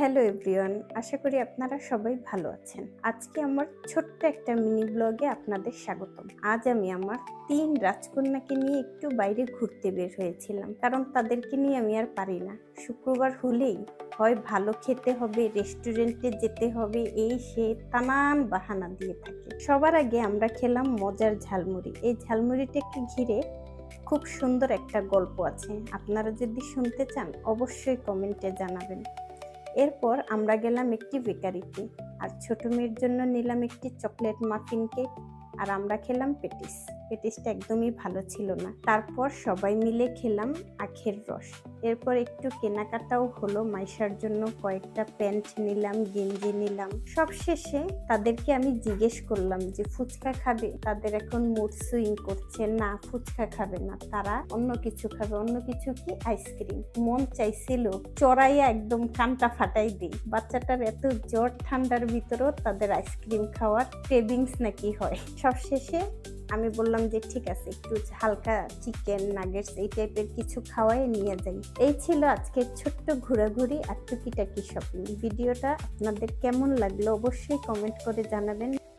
Hello everyone, আশা করি আপনারা সবাই ভালো আছেন। আজকে আমার ছোট্ট একটা মিনি ব্লগে আপনাদের স্বাগতম। আজ আমি আমার ৩ রাজকন্যাকে নিয়ে একটু বাইরে ঘুরতে বের হয়েছিলাম, কারণ তাদেরকে নিয়ে আমি আর পারি না। শুক্রবার হলেই হয় ভালো খেতে হবে, রেস্টুরেন্টে যেতে হবে, এই সে নানান বাহানা দিয়ে থাকে। সবার আগে আমরা খেলাম মজার ঝালমুড়ি। এই ঝালমুড়িটাকে ঘিরে খুব সুন্দর একটা গল্প আছে। আপনারা যদি শুনতে চান অবশ্যই কমেন্টে জানাবেন। এরপর আমরা গেলাম একটি বেকারিতে, আর ছোট মেয়ের জন্য নিলাম একটি চকলেট মাফিন কেক, আর আমরা খেলাম পেটিসটা একদমই ভালো ছিল না। তারপর সবাই মিলে খেলাম আখের রস। এরপর একটু কেনাকাটাও হলো, মাইশার জন্য কয়েকটা প্যান্ট নিলাম, গেঞ্জি নিলাম। সব শেষে তাদেরকে আমি জিজ্ঞেস করলাম যে ফুচকা খাবে। তাদের এখন মুড সুইং করছে, না ফুচকা খাবে না, তারা অন্য কিছু খাবে। অন্য কিছু কি? আইসক্রিম। মন চাইছিল চড়াইয়া একদম কানটা ফাটাই দিই। বাচ্চাটার এত জ্বর ঠান্ডার ভিতরেও তাদের আইসক্রিম খাওয়ার ক্রেভিংস নাকি হয়। সবশেষে আমি বললাম যে ঠিক আছে, একটু হালকা চিকেন নাগেটস এই টাইপের কিছু খাওয়াই নিয়ে যাই। এই ছিল আজকের ছোট্ট ঘোরাঘুরি আর টুকিটাকি শপিং। ভিডিওটা আপনাদের কেমন লাগলো অবশ্যই কমেন্ট করে জানাবেন।